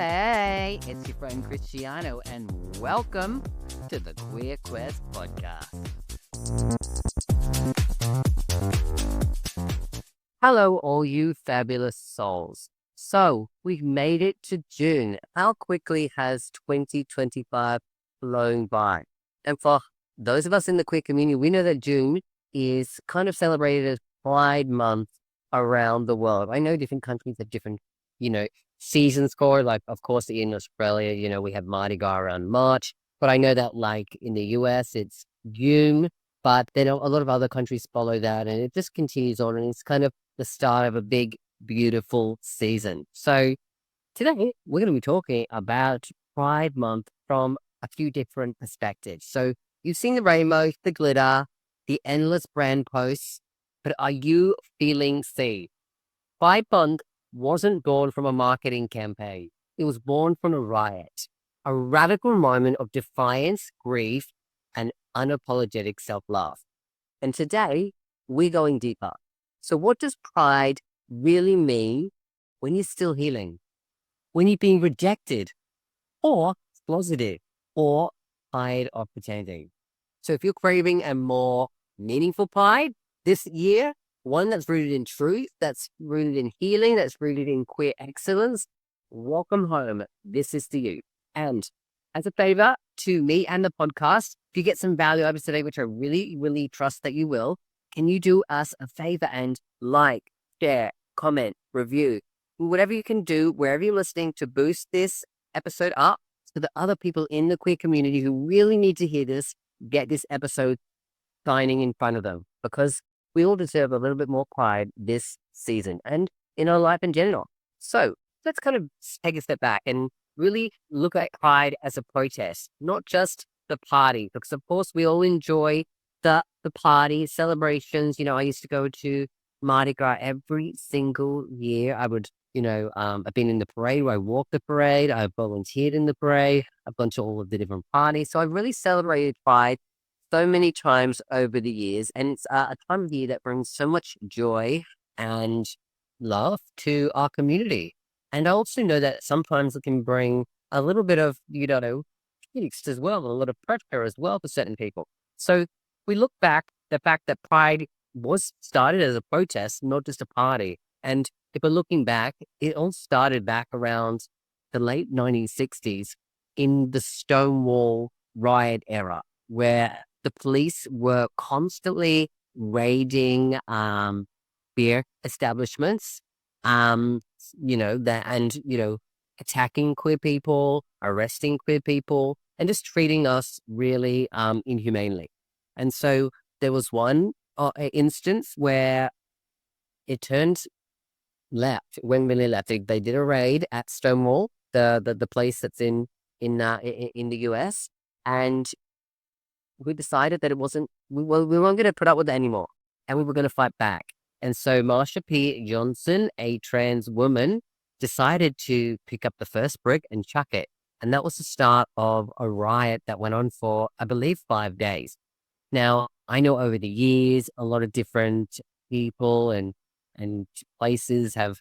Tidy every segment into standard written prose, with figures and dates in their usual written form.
Hey, it's your friend Cristiano, and welcome to the Queer Quest Podcast. Hello, all you fabulous souls. So, we've made it to June. How quickly has 2025 flown by? And for those of us in the queer community, we know that June is kind of celebrated as Pride Month around the world. I know different countries have different, seasons for it. Like, of course, in Australia, we have Mardi Gras around March. But I know that, like, in the US, it's June. But then a lot of other countries follow that, and it just continues on. And it's kind of the start of a big, beautiful season. So today, we're going to be talking about Pride Month from a few different perspectives. So you've seen the rainbow, the glitter, the endless brand posts, but are you feeling seen? Pride Month wasn't born from a marketing campaign. It was born from a riot, a radical moment of defiance, grief, and unapologetic self-love. And today, we're going deeper. So what does pride really mean when you're still healing? When you're being rejected or closeted or tired of pretending? So if you're craving a more meaningful pride this year, one that's rooted in truth, that's rooted in healing, that's rooted in queer excellence, welcome home. This is to you. And as a favor to me and the podcast, if you get some value out of today, which I really, really trust that you will, can you do us a favor and like, share, comment, review, whatever you can do, wherever you're listening, to boost this episode up so that other people in the queer community who really need to hear this get this episode shining in front of them, because we all deserve a little bit more pride this season and in our life in general. So let's kind of take a step back and really look at pride as a protest, not just the party, because of course we all enjoy the party celebrations. I used to go to Mardi Gras every single year. I've been in the parade where I walked the parade. I've volunteered in the parade. I've gone to all of the different parties. So I've really celebrated pride so many times over the years. And it's a time of year that brings so much joy and love to our community. And I also know that sometimes it can bring a little bit of, angst as well, and a lot of pressure as well for certain people. So we look back, the fact that pride was started as a protest, not just a party. And if we're looking back, it all started back around the late 1960s in the Stonewall riot era, where the police were constantly raiding beer establishments, attacking queer people, arresting queer people, and just treating us really inhumanely. And so there was one instance where it turned left, it went really left. They did a raid at Stonewall, the place that's in the US, and we decided that we weren't going to put up with it anymore, and we were going to fight back. And so Marsha P. Johnson, a trans woman, decided to pick up the first brick and chuck it. And that was the start of a riot that went on for, I believe, 5 days. Now, I know over the years, a lot of different people and places have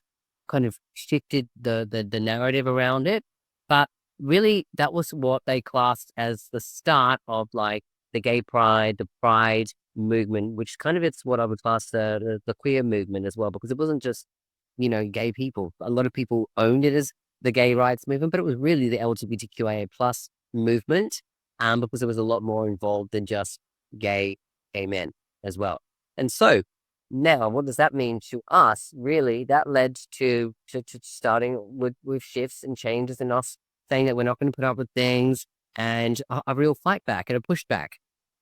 kind of shifted the narrative around it. But really, that was what they classed as the start of, like, the gay pride, the pride movement, which kind of it's what I would class the queer movement as well, because it wasn't just, gay people. A lot of people owned it as the gay rights movement, but it was really the LGBTQIA plus movement, because it was a lot more involved than just gay men as well. And so now, what does that mean to us? Really, that led to starting with shifts and changes in us saying that we're not going to put up with things, and a real fight back and a pushback.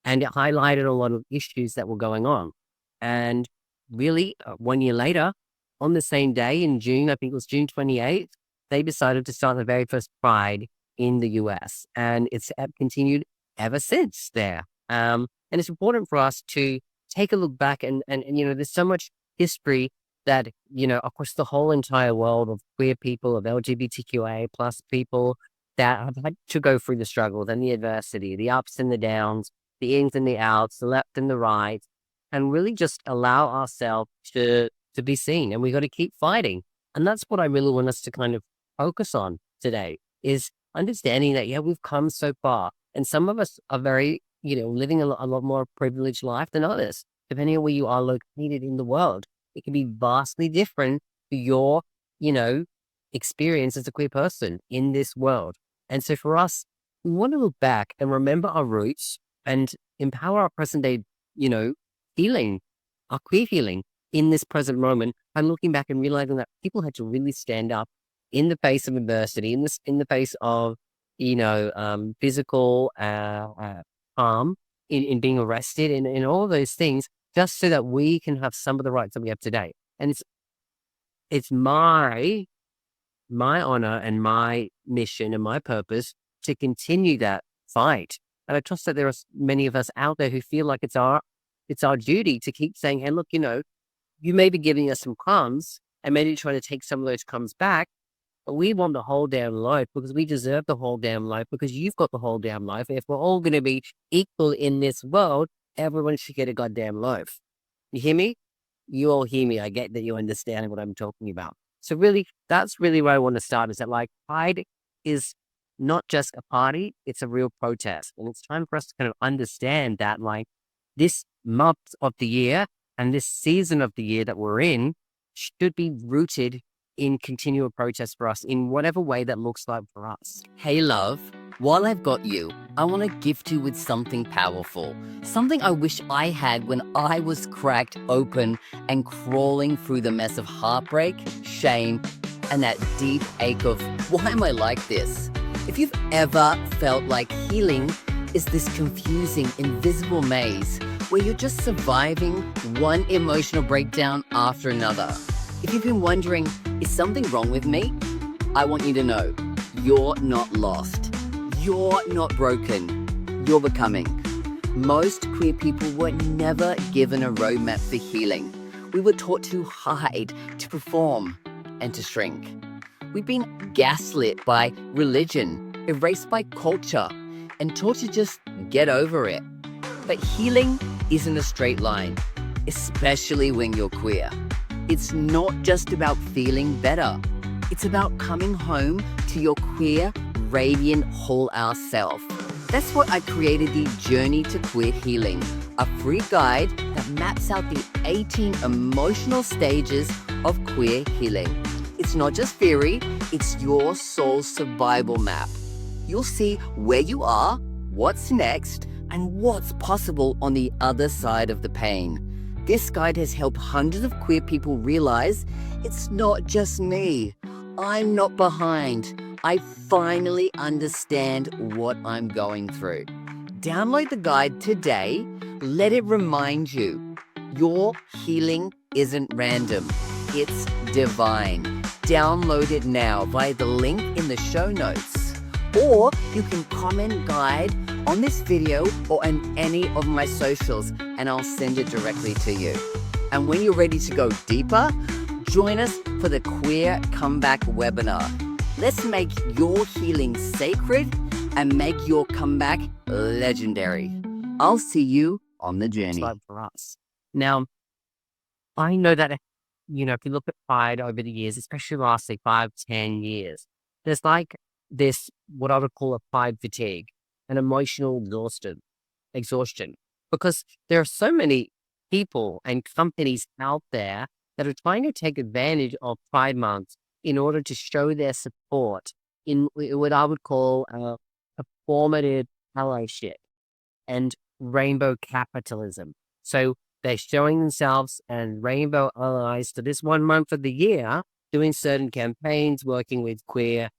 And it highlighted a lot of issues that were going on. And really, 1 year later, on the same day in June, I think it was June 28th, they decided to start the very first Pride in the US. And it's continued ever since there. And it's important for us to take a look back and there's so much history that, across the whole entire world of queer people, of LGBTQIA plus people that have had to go through the struggles and the adversity, the ups and the downs, the ins and the outs, the left and the right, and really just allow ourselves to be seen. And we got to keep fighting. And that's what I really want us to kind of focus on today is understanding that, yeah, we've come so far. And some of us are very, living a lot more privileged life than others, depending on where you are located in the world. It can be vastly different to your, you know, experience as a queer person in this world. And so for us, we want to look back and remember our roots and empower our present day, healing, our queer healing in this present moment. I'm looking back and realizing that people had to really stand up in the face of adversity, in the face of, physical harm, in being arrested, in all those things, just so that we can have some of the rights that we have today. And it's my honor and my mission and my purpose to continue that fight. And I trust that there are many of us out there who feel like it's our duty to keep saying, hey, look, you may be giving us some crumbs and maybe trying to take some of those crumbs back, but we want the whole damn loaf because we deserve the whole damn loaf because you've got the whole damn loaf. If we're all going to be equal in this world, everyone should get a goddamn loaf. You hear me? You all hear me. I get that you understand what I'm talking about. So really, that's really where I want to start, is that Pride is not just a party, it's a real protest. And it's time for us to kind of understand that this month of the year and this season of the year that we're in should be rooted in continual protest for us in whatever way that looks like for us. Hey love, while I've got you, I want to gift you with something powerful. Something I wish I had when I was cracked open and crawling through the mess of heartbreak, shame, and that deep ache of, why am I like this? If you've ever felt like healing is this confusing, invisible maze where you're just surviving one emotional breakdown after another. If you've been wondering, is something wrong with me? I want you to know, you're not lost. You're not broken. You're becoming. Most queer people were never given a roadmap for healing. We were taught to hide, to perform, and to shrink. We've been gaslit by religion, erased by culture, and taught to just get over it. But healing isn't a straight line, especially when you're queer. It's not just about feeling better. It's about coming home to your queer, radiant, whole hour self. That's why I created the Journey to Queer Healing, a free guide that maps out the 18 emotional stages of queer healing. It's not just theory, it's your soul survival map. You'll see where you are, what's next, and what's possible on the other side of the pain. This guide has helped hundreds of queer people realize it's not just me. I'm not behind. I finally understand what I'm going through. Download the guide today. Let it remind you, your healing isn't random. It's divine. Download it now via the link in the show notes. Or you can comment guide on this video or on any of my socials, and I'll send it directly to you. And when you're ready to go deeper, join us for the Queer Comeback webinar. Let's make your healing sacred and make your comeback legendary. I'll see you on the journey. For us. Now, I know that, if you look at Pride over the years, especially the last 5-10 years, there's this, what I would call a Pride fatigue, an emotional exhaustion, because there are so many people and companies out there that are trying to take advantage of Pride Month in order to show their support in what I would call performative allyship and rainbow capitalism. So they're showing themselves and rainbow allies to this 1 month of the year, doing certain campaigns, working with queer,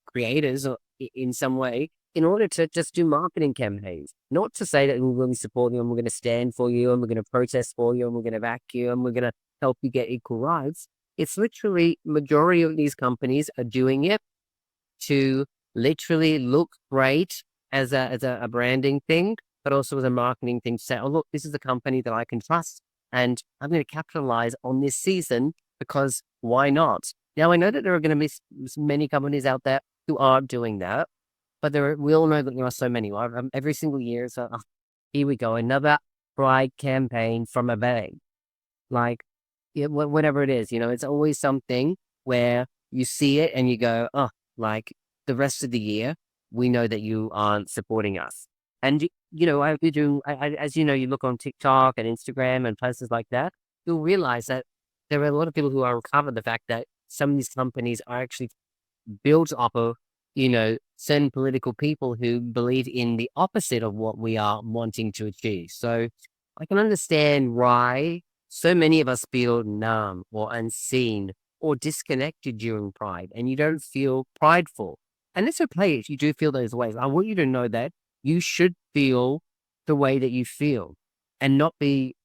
creators in some way, in order to just do marketing campaigns. Not to say that we're going to support you and we're going to stand for you and we're going to protest for you and we're going to back you and we're going to help you get equal rights. It's literally, majority of these companies are doing it to literally look great as a branding thing, but also as a marketing thing to say, oh, look, this is a company that I can trust and I'm going to capitalize on this season because why not? Now, I know that there are going to be many companies out there who are doing that, but we all know that there are so many. Every single year, so here we go, another Pride campaign from a bang. Whatever it is, it's always something where you see it and you go, oh, like the rest of the year, we know that you aren't supporting us. And, I've been doing, as you know, you look on TikTok and Instagram and places like that, you'll realize that there are a lot of people who uncover the fact that some of these companies are actually built off of, certain political people who believe in the opposite of what we are wanting to achieve. So I can understand why so many of us feel numb or unseen or disconnected during Pride, and you don't feel prideful. And it's okay if you do feel those ways. I want you to know that you should feel the way that you feel and not be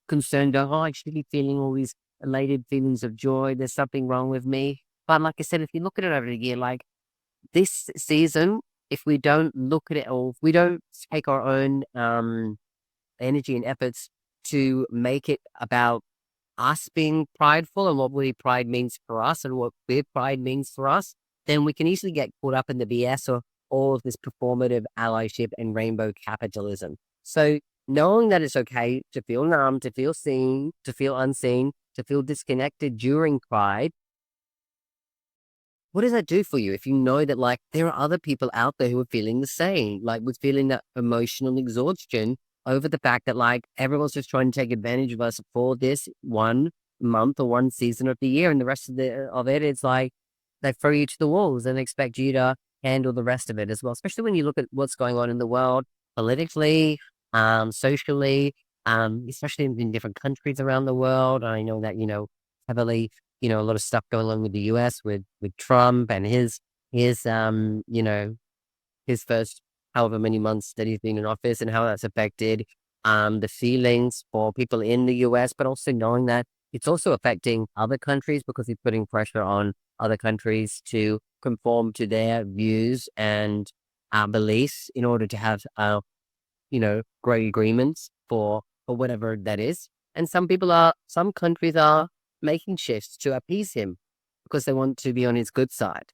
concerned, oh, I should be feeling all these elated feelings of joy. There's something wrong with me. But like I said, if you look at it over the year, like this season, if we don't look at it or if we don't take our own energy and efforts to make it about us being prideful and what really pride means for us and what queer pride means for us, then we can easily get caught up in the BS of all of this performative allyship and rainbow capitalism. So knowing that it's okay to feel numb, to feel seen, to feel unseen, to feel disconnected during pride, what does that do for you if you know that like there are other people out there who are feeling the same, like with feeling that emotional exhaustion over the fact that like everyone's just trying to take advantage of us for this 1 month or one season of the year, and the rest of it, it's like they throw you to the wolves and expect you to handle the rest of it as well. Especially when you look at what's going on in the world politically, socially, especially in different countries around the world. I know that heavily a lot of stuff going on with the US with Trump and his first however many months that he's been in office and how that's affected the feelings for people in the US, but also knowing that it's also affecting other countries because he's putting pressure on other countries to conform to their views and beliefs in order to have great agreements for whatever that is. And some countries are making shifts to appease him because they want to be on his good side.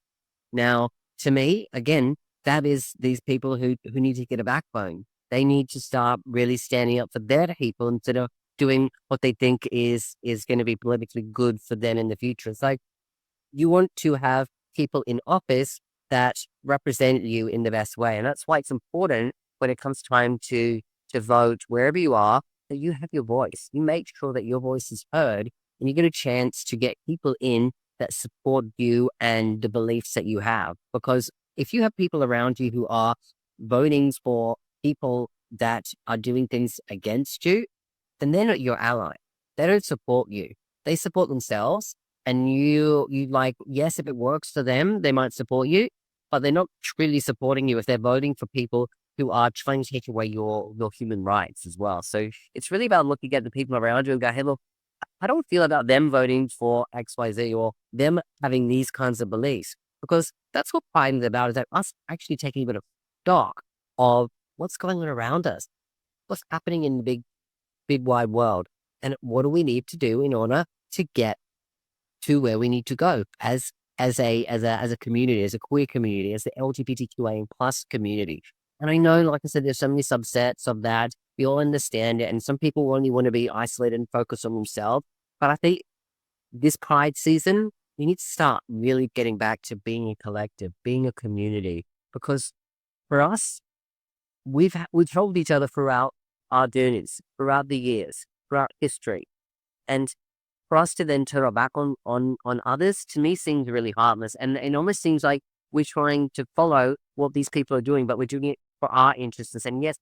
Now, to me, again, that is these people who need to get a backbone. They need to start really standing up for their people instead of doing what they think is going to be politically good for them in the future. It's like you want to have people in office that represent you in the best way. And that's why it's important when it comes time to vote wherever you are, that you have your voice. You make sure that your voice is heard and you get a chance to get people in that support you and the beliefs that you have. Because if you have people around you who are voting for people that are doing things against you, then they're not your ally. They don't support you. They support themselves. And you like, yes, if it works for them, they might support you, but they're not truly supporting you if they're voting for people who are trying to take away your human rights as well. So it's really about looking at the people around you and go, hey, look, I don't feel about them voting for XYZ or them having these kinds of beliefs, because that's what pride is about, is that us actually taking a bit of stock of what's going on around us, what's happening in the big wide world, and what do we need to do in order to get to where we need to go as a community, as a queer community, as the LGBTQIA plus community. And I know, like I said, there's so many subsets of that. We all understand it, and some people only want to be isolated and focus on themselves. But I think this Pride season, we need to start really getting back to being a collective, being a community, because for us, we've helped each other throughout our journeys, throughout the years, throughout history, and for us to then turn our back on others, to me, seems really heartless. And it almost seems like we're trying to follow what these people are doing, but we're doing it for our interests. And saying, yes,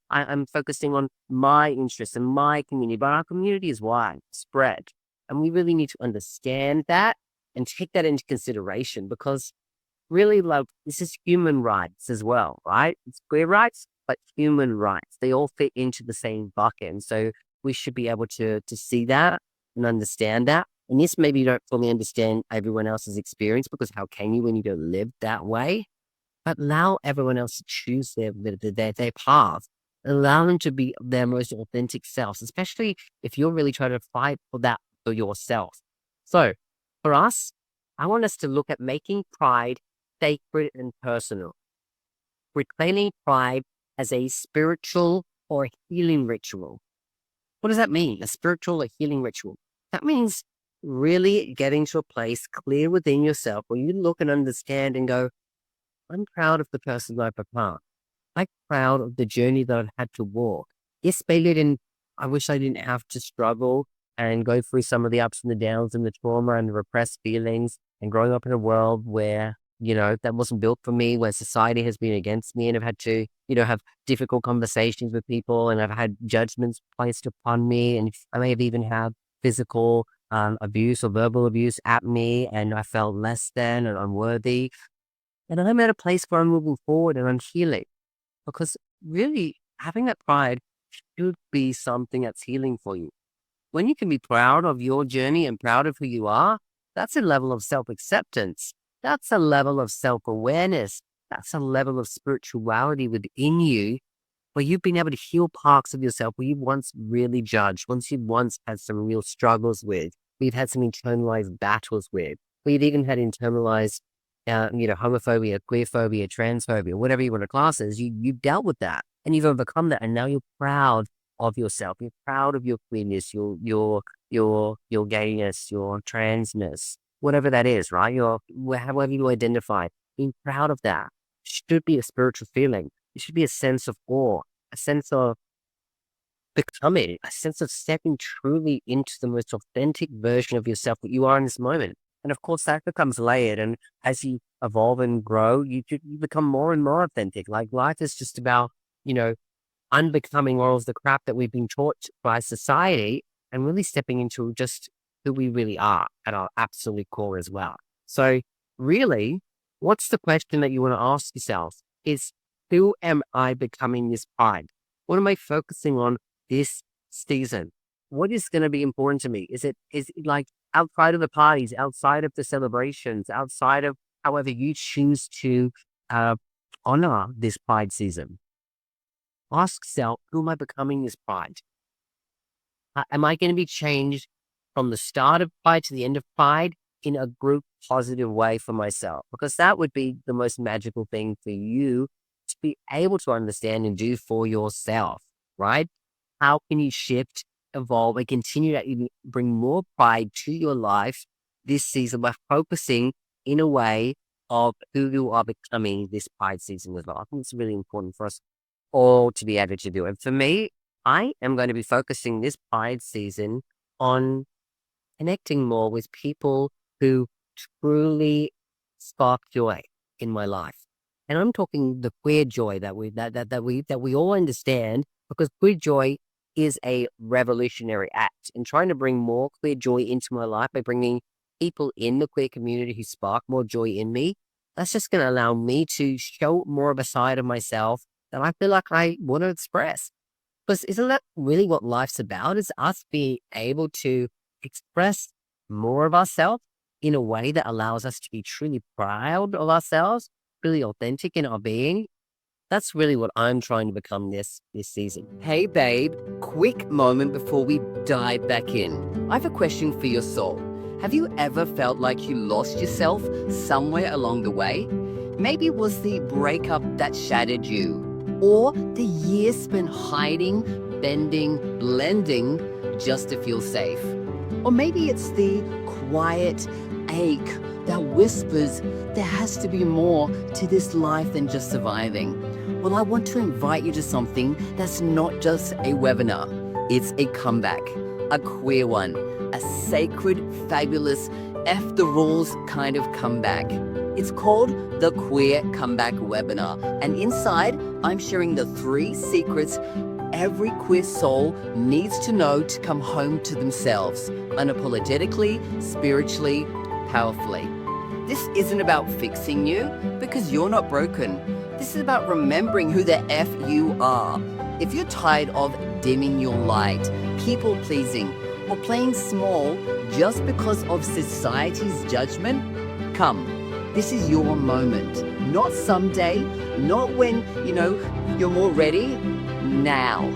I'm focusing on my interests and my community, but our community is wide, spread. And we really need to understand that and take that into consideration, because really, like, this is human rights as well, right? It's queer rights, but human rights. They all fit into the same bucket. And so we should be able to see that and understand that. And yes, maybe you don't fully understand everyone else's experience, because how can you when you don't live that way? But allow everyone else to choose their path. Allow them to be their most authentic selves, especially if you're really trying to fight for that for yourself. So for us, I want us to look at making pride sacred and personal. Reclaiming pride as a spiritual or healing ritual. What does that mean? A spiritual or healing ritual? That means really getting to a place clear within yourself where you look and understand and go, I'm proud of the person I've become. I'm proud of the journey that I've had to walk. Yes, maybe I wish I didn't have to struggle and go through some of the ups and the downs and the trauma and the repressed feelings and growing up in a world where, that wasn't built for me, where society has been against me and I've had to, have difficult conversations with people and I've had judgments placed upon me. And I may have even had physical abuse or verbal abuse at me and I felt less than and unworthy. And I'm at a place where I'm moving forward and I'm healing because really having that pride should be something that's healing for you. When you can be proud of your journey and proud of who you are, that's a level of self-acceptance. That's a level of self-awareness. That's a level of spirituality within you where you've been able to heal parts of yourself where you once really judged, once you once had some real struggles with, where you've had some internalized battles with, where you've even had internalized, homophobia, queerphobia, transphobia, whatever you want to class as, you've dealt with that and you've overcome that. And now you're proud of yourself. You're proud of your queerness, your gayness, your transness, whatever that is, right? However you identify, being proud of that should be a spiritual feeling. It should be a sense of awe, a sense of becoming, a sense of stepping truly into the most authentic version of yourself that you are in this moment. And of course, that becomes layered. And as you evolve and grow, you become more and more authentic. Like life is just about, unbecoming all of the crap that we've been taught by society and really stepping into just who we really are at our absolute core as well. So really, what's the question that you want to ask yourself is, who am I becoming this pride? What am I focusing on this season? What is going to be important to me? Is it like outside of the parties, outside of the celebrations, outside of however you choose to honor this pride season? Ask self, who am I becoming this pride? Am I going to be changed from the start of pride to the end of pride in a group positive way for myself? Because that would be the most magical thing for you to be able to understand and do for yourself, right? How can you shift, evolve, and continue to even bring more pride to your life this season by focusing in a way of who you are becoming this pride season as well? I think it's really important for us all to be able to do. And for me, I am going to be focusing this pride season on connecting more with people who truly spark joy in my life. And I'm talking the queer joy that we all understand, because queer joy is a revolutionary act in trying to bring more queer joy into my life by bringing people in the queer community who spark more joy in me. That's just going to allow me to show more of a side of myself that I feel like I want to express. Because isn't that really what life's about? Is us being able to express more of ourselves in a way that allows us to be truly proud of ourselves, really authentic in our being. That's really what I'm trying to become this season. Hey babe, quick moment before we dive back in. I have a question for your soul. Have you ever felt like you lost yourself somewhere along the way? Maybe it was the breakup that shattered you, or the years spent hiding, bending, blending just to feel safe. Or maybe it's the quiet ache that whispers there has to be more to this life than just surviving. Well, I want to invite you to something that's not just a webinar. It's a comeback, a queer one, a sacred, fabulous, F the rules kind of comeback. It's called the Queer Comeback Webinar, and inside, I'm sharing the 3 secrets every queer soul needs to know to come home to themselves, unapologetically, spiritually, powerfully. This isn't about fixing you, because you're not broken. This is about remembering who the F you are. If you're tired of dimming your light, people-pleasing, or playing small just because of society's judgment, come. This is your moment. Not someday, not when, you're more ready. Now.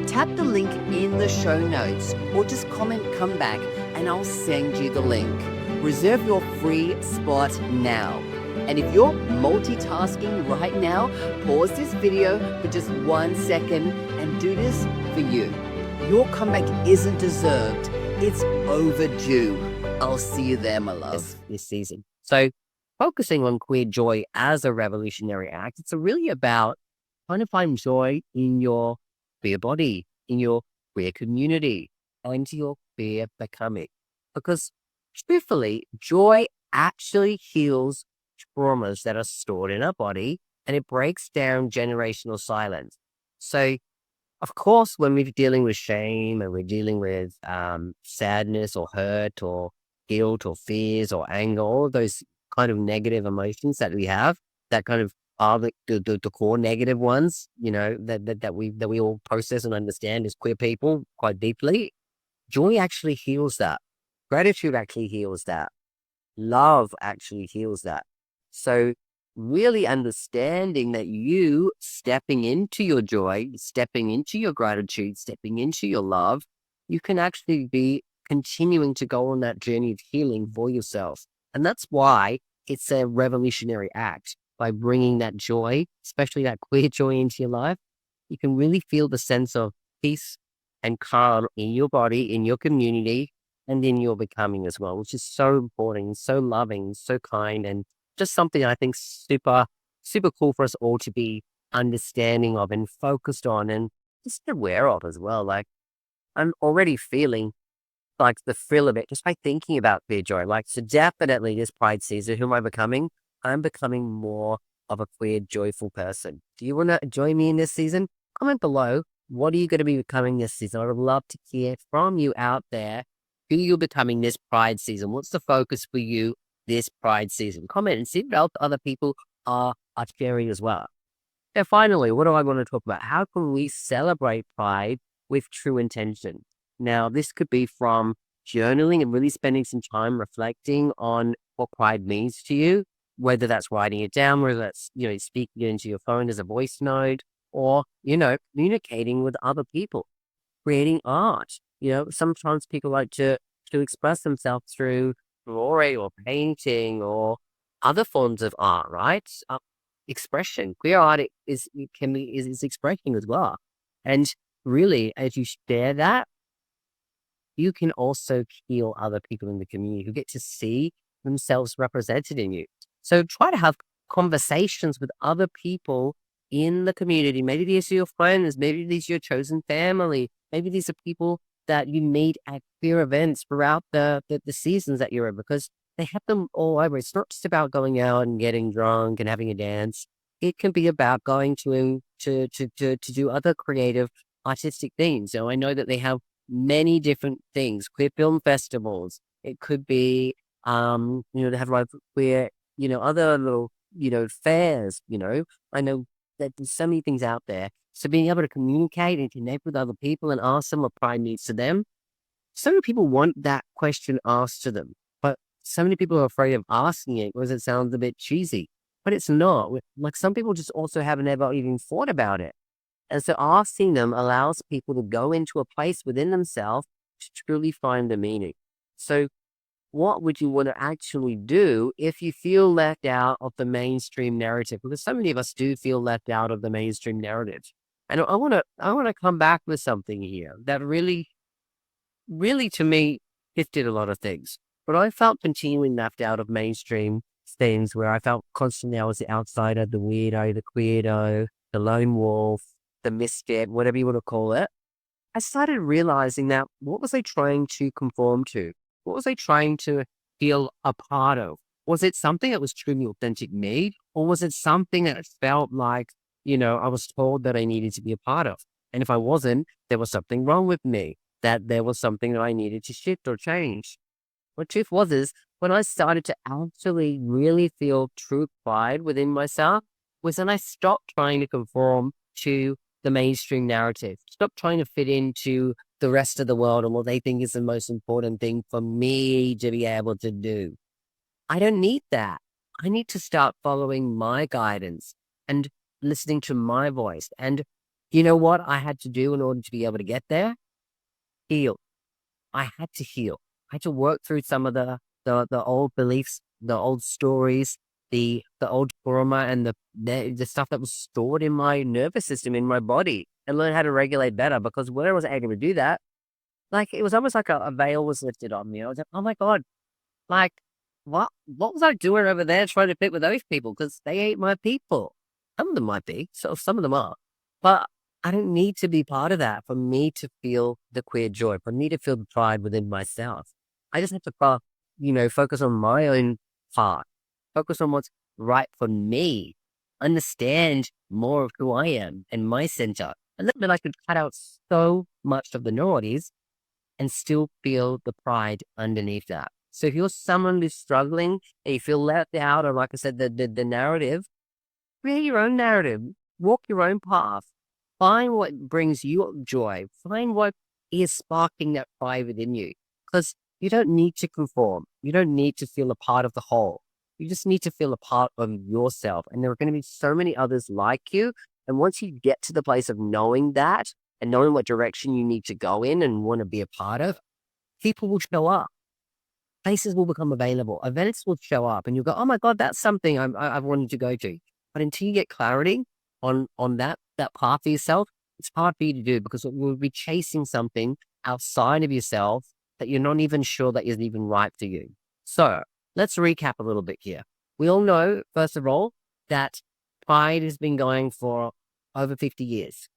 Tap the link in the show notes or just comment come back and I'll send you the link. Reserve your free spot now. And if you're multitasking right now, pause this video for just 1 second and do this for you. Your comeback isn't deserved, it's overdue. I'll see you there, my love. this season. So focusing on queer joy as a revolutionary act, it's really about trying to find joy in your queer body, in your queer community, and your queer becoming. Because truthfully, joy actually heals traumas that are stored in our body, and it breaks down generational silence. So of course, when we're dealing with shame and we're dealing with sadness or hurt or guilt or fears or anger, all of those kind of negative emotions that we have, that kind of are the core negative ones, that we all process and understand as queer people quite deeply. Joy actually heals that. Gratitude actually heals that. Love actually heals that. So really understanding that you stepping into your joy, stepping into your gratitude, stepping into your love, you can actually be continuing to go on that journey of healing for yourself. And that's why it's a revolutionary act. By bringing that joy, especially that queer joy into your life, you can really feel the sense of peace and calm in your body, in your community, and in your becoming as well, which is so important, so loving, so kind, and just something I think super, super cool for us all to be understanding of and focused on and just aware of as well. Like I'm already feeling like the thrill of it just by thinking about queer joy. Like, so definitely this Pride season, who am I becoming? I'm becoming more of a queer, joyful person. Do you want to join me in this season? Comment below. What are you going to be becoming this season? I would love to hear from you out there who you're becoming this Pride season. What's the focus for you this Pride season? Comment and see what else other people are sharing as well. And finally, what do I want to talk about? How can we celebrate Pride with true intention? Now, this could be from journaling and really spending some time reflecting on what Pride means to you, whether that's writing it down, whether that's, speaking it into your phone as a voice note, or, communicating with other people, creating art. Sometimes people like to express themselves through drawing or painting or other forms of art, right? Expression. Queer art is expression as well. And really, as you share that, you can also heal other people in the community who get to see themselves represented in you. So try to have conversations with other people in the community. Maybe these are your friends, maybe these are your chosen family, maybe these are people that you meet at queer events throughout the seasons that you're in, because they have them all over. It's not just about going out and getting drunk and having a dance. It can be about going to do other creative artistic things. So I know that they have many different things, queer film festivals. It could be, they have like queer, other little, fairs, I know that there's so many things out there. So being able to communicate and connect with other people and ask them what Pride means to them. So many people want that question asked to them, but so many people are afraid of asking it because it sounds a bit cheesy, but it's not. Like some people just also haven't ever even thought about it. And so asking them allows people to go into a place within themselves to truly find the meaning. So what would you want to actually do if you feel left out of the mainstream narrative? Because so many of us do feel left out of the mainstream narrative. And I want to come back with something here that really, really to me shifted a lot of things. But I felt continuing left out of mainstream things where I felt constantly I was the outsider, the weirdo, the queerdo, the lone wolf, the misfit, whatever you want to call it. I started realizing that what was I trying to conform to? What was I trying to feel a part of? Was it something that was truly authentic me? Or was it something that felt like, I was told that I needed to be a part of? And if I wasn't, there was something wrong with me, that there was something that I needed to shift or change. What truth is when I started to actually really feel true pride within myself was when I stopped trying to conform to the mainstream narrative. Stop trying to fit into the rest of the world and what they think is the most important thing for me to be able to do. I don't need that. I need to start following my guidance and listening to my voice. And you know what I had to do in order to be able to get there? Heal. I had to heal. I had to work through some of the old beliefs, the old stories, the old trauma, and the stuff that was stored in my nervous system, in my body, and learn how to regulate better. Because when I was able to do that, like it was almost like a veil was lifted on me. I was like, oh my God, Like, what was I doing over there trying to fit with those people? Because they ain't my people. Some of them might be, so some of them are. But I don't need to be part of that for me to feel the queer joy, for me to feel the pride within myself. I just have to, focus on my own part, focus on what's right for me, understand more of who I am and my center. And then I could cut out so much of the noise and still feel the pride underneath that. So if you're someone who's struggling and you feel left out, or like I said, the narrative, create your own narrative, walk your own path, find what brings you joy, find what is sparking that fire within you. Because you don't need to conform. You don't need to feel a part of the whole. You just need to feel a part of yourself. And there are going to be so many others like you. And once you get to the place of knowing that and knowing what direction you need to go in and want to be a part of, people will show up. Places will become available. Events will show up, and you'll go, "Oh my God, that's something I've wanted to go to." But until you get clarity on that path for yourself, it's hard for you to do because we'll be chasing something outside of yourself that you're not even sure that is even right for you. So let's recap a little bit here. We all know, first of all, that Pride has been going for over 50 years,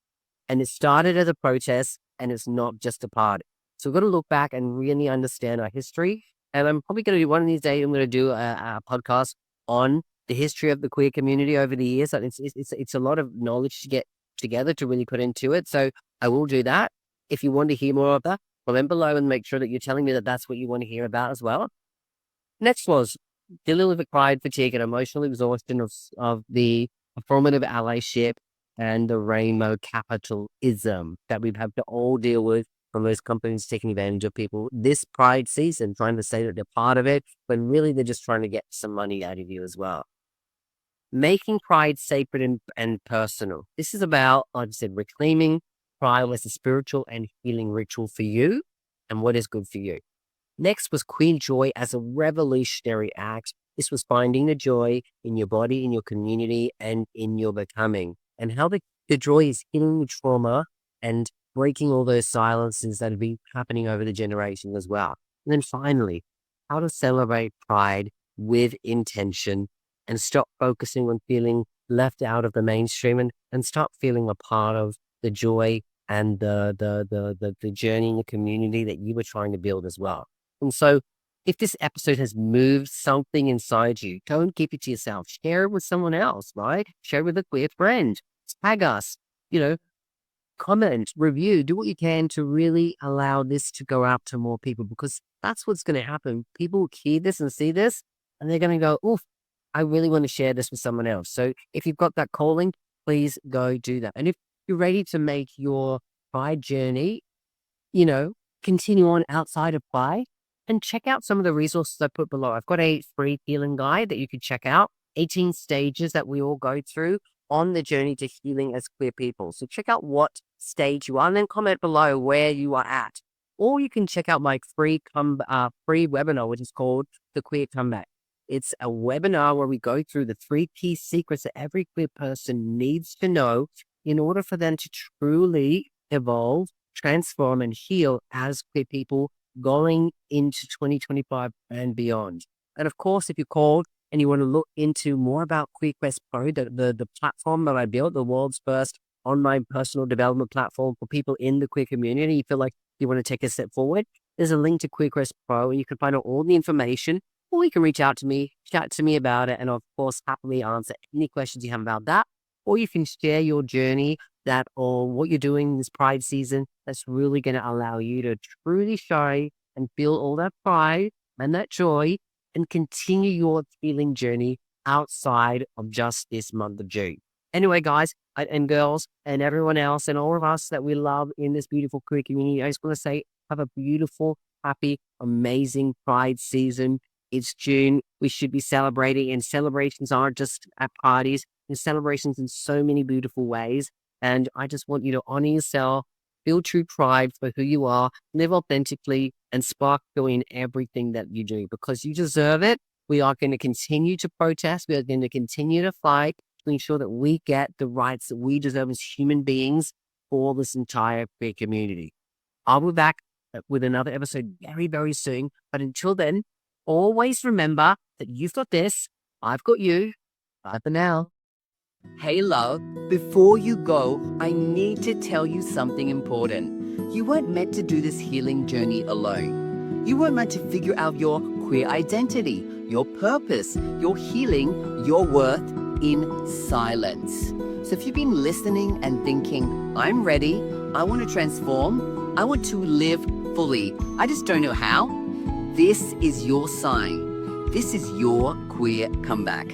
and it started as a protest, and it's not just a party. So we've got to look back and really understand our history. And I'm probably going to do one of these days, I'm going to do a podcast on the history of the queer community over the years. And it's a lot of knowledge to get together to really put into it. So I will do that. If you want to hear more of that, comment below and make sure that you're telling me that that's what you want to hear about as well. Next was dealing with the pride fatigue and emotional exhaustion of the performative allyship and the rainbow capitalism that we've had to all deal with from those companies taking advantage of people this pride season, trying to say that they're part of it, when really they're just trying to get some money out of you as well. Making pride sacred and personal. This is about, like I said, reclaiming pride as a spiritual and healing ritual for you and what is good for you. Next was queer joy as a revolutionary act. This was finding the joy in your body, in your community, and in your becoming, and how the joy is healing the trauma and breaking all those silences that have been happening over the generations as well. And then finally, how to celebrate pride with intention and stop focusing on feeling left out of the mainstream and start feeling a part of the joy and the journey in the community that you were trying to build as well. And so if this episode has moved something inside you, don't keep it to yourself. Share it with someone else, right? Share it with a queer friend. Tag us, comment, review, do what you can to really allow this to go out to more people, because that's what's going to happen. People will hear this and see this, and they're going to go, oof, I really want to share this with someone else. So if you've got that calling, please go do that. And if you're ready to make your pride journey, continue on outside of pride, and check out some of the resources I put below. I've got a free healing guide that you can check out, 18 stages that we all go through on the journey to healing as queer people. So check out what stage you are and then comment below where you are at. Or you can check out my free webinar, which is called The Queer Comeback. It's a webinar where we go through the 3 key secrets that every queer person needs to know in order for them to truly evolve, transform, and heal as queer people going into 2025 and beyond. And of course, if you're called and you want to look into more about QueerQuest Pro, the platform that I built, the world's first online personal development platform for people in the queer community, you feel like you want to take a step forward, there's a link to QueerQuest Pro, and you can find out all the information, or you can reach out to me, chat to me about it, and of course, happily answer any questions you have about that. Or you can share your journey or what you're doing this Pride season that's really going to allow you to truly show and feel all that pride and that joy and continue your healing journey outside of just this month of June. Anyway, guys and girls and everyone else and all of us that we love in this beautiful queer community, I just want to say have a beautiful, happy, amazing Pride season. It's June. We should be celebrating, and celebrations aren't just at parties. There's celebrations in so many beautiful ways. And I just want you to honor yourself, feel true pride for who you are, live authentically, and spark joy in everything that you do, because you deserve it. We are going to continue to protest. We are going to continue to fight to ensure that we get the rights that we deserve as human beings for this entire queer community. I'll be back with another episode very, very soon. But until then, always remember that you've got this, I've got you. Bye for now. Hey, love, before you go, I need to tell you something important. You weren't meant to do this healing journey alone. You weren't meant to figure out your queer identity, your purpose, your healing, your worth in silence. So if you've been listening and thinking, I'm ready, I want to transform, I want to live fully, I just don't know how, this is your sign. This is your queer comeback.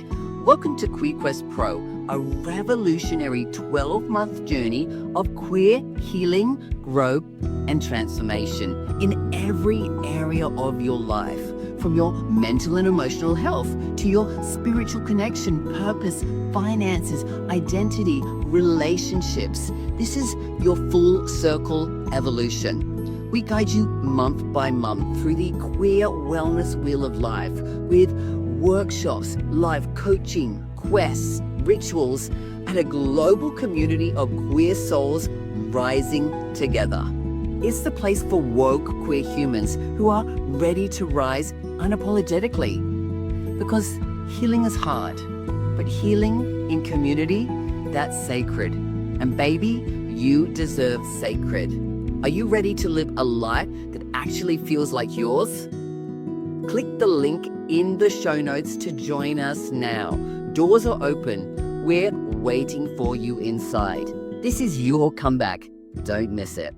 Welcome to Queer Quest Pro, a revolutionary 12-month journey of queer healing, growth, and transformation in every area of your life, from your mental and emotional health to your spiritual connection, purpose, finances, identity, relationships. This is your full circle evolution. We guide you month by month through the queer wellness wheel of life with workshops, live coaching, quests, rituals, and a global community of queer souls rising together. It's the place for woke queer humans who are ready to rise unapologetically. Because healing is hard, but healing in community, that's sacred. And baby, you deserve sacred. Are you ready to live a life that actually feels like yours? Click the link in the show notes to join us now. Doors are open. We're waiting for you inside. This is your comeback. Don't miss it.